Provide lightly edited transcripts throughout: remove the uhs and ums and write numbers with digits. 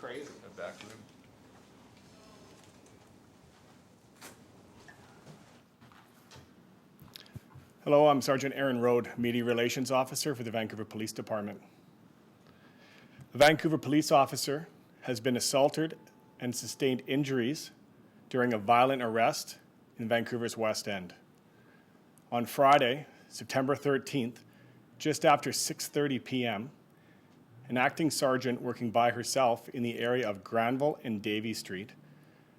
crazy. Back room. Hello, I'm Sergeant Aaron Rode, Media Relations Officer for the Vancouver Police Department. A Vancouver police officer has been assaulted and sustained injuries during a violent arrest in Vancouver's West End. On Friday, September 13th, just after 6:30 p.m., an acting sergeant working by herself in the area of Granville and Davie Street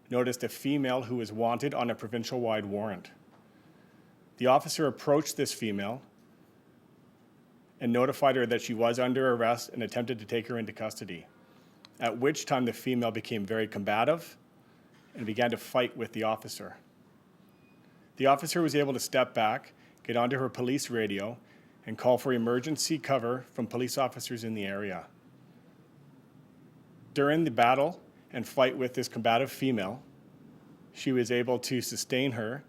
noticed a female who was wanted on a provincial-wide warrant. The officer approached this female and notified her that she was under arrest and attempted to take her into custody, at which time the female became very combative and began to fight with the officer. The officer was able to step back, get onto her police radio, and call for emergency cover from police officers in the area. During the battle and fight with this combative female, she was able to sustain her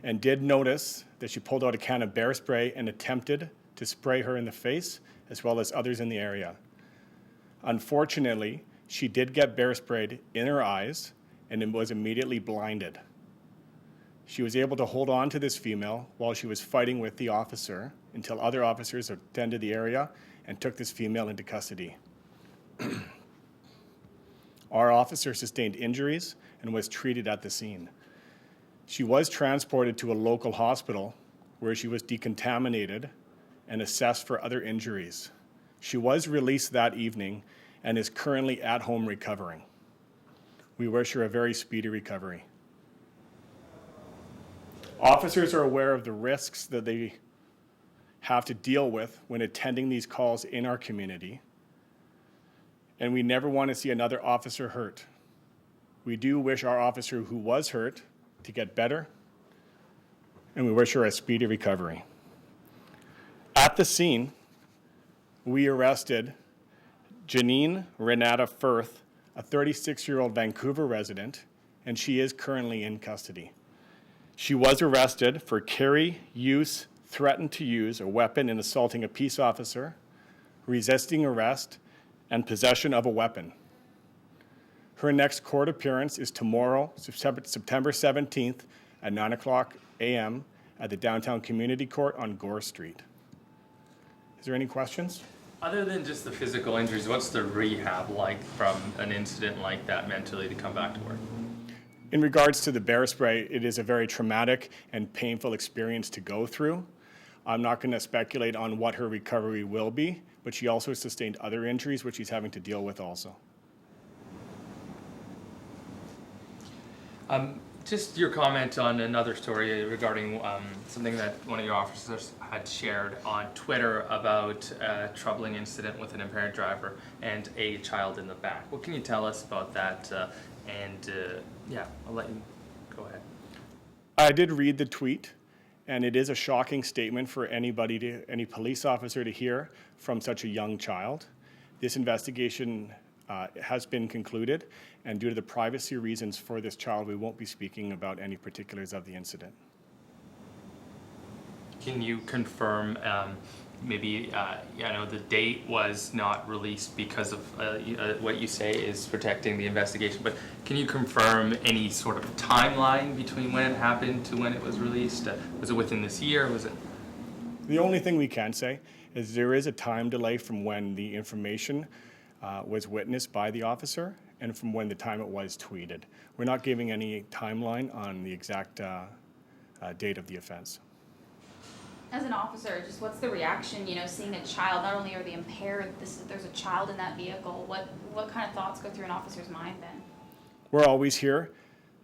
and did notice that she pulled out a can of bear spray and attempted to spray her in the face, as well as others in the area. Unfortunately, she did get bear sprayed in her eyes and was immediately blinded. She was able to hold on to this female while she was fighting with the officer until other officers attended the area and took this female into custody. Our officer sustained injuries and was treated at the scene. She was transported to a local hospital where she was decontaminated and assessed for other injuries. She was released that evening and is currently at home recovering. We wish her a very speedy recovery. Officers are aware of the risks that they have to deal with when attending these calls in our community, and we never want to see another officer hurt. We do wish our officer who was hurt to get better, and we wish her a speedy recovery. At the scene, we arrested Janine Renata Firth, a 36-year-old Vancouver resident, and she is currently in custody. She was arrested for carry, use, threaten to use a weapon in assaulting a peace officer, resisting arrest, and possession of a weapon. Her next court appearance is tomorrow, September 17th at 9:00 a.m. at the Downtown Community Court on Gore Street. Is there any questions? Other than just the physical injuries, what's the rehab like from an incident like that mentally to come back to work? In regards to the bear spray, it is a very traumatic and painful experience to go through. I'm not going to speculate on what her recovery will be, but she also sustained other injuries which she's having to deal with also. Just your comment on another story regarding something that one of your officers had shared on Twitter about a troubling incident with an impaired driver and a child in the back. What can you tell us about that? Yeah, I'll let you go ahead. I did read the tweet, and it is a shocking statement for any police officer to hear from such a young child. This investigation has been concluded, and due to the privacy reasons for this child, we won't be speaking about any particulars of the incident. Can you confirm maybe, I know the date was not released because of what you say is protecting the investigation, but can you confirm any sort of timeline between when it happened to when it was released? Was it within this year? Was it? The only thing we can say is there is a time delay from when the information was witnessed by the officer and from when the time it was tweeted. We're not giving any timeline on the exact date of the offense. As an officer, just what's the reaction, seeing a child? Not only are they impaired, there's a child in that vehicle. What kind of thoughts go through an officer's mind then? We're always here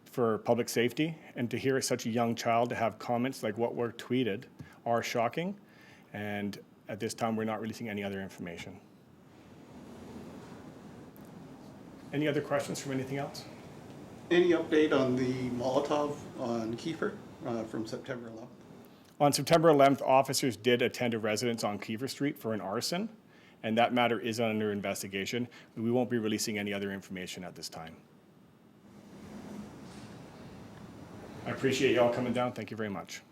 for public safety, and to hear such a young child to have comments like what were tweeted are shocking, and at this time we're not releasing any other information. Any other questions from anything else? Any update on the Molotov on Kiefer from September 11th? On September 11th, officers did attend a residence on Kiefer Street for an arson, and that matter is under investigation. We won't be releasing any other information at this time. I appreciate you all coming down. Thank you very much.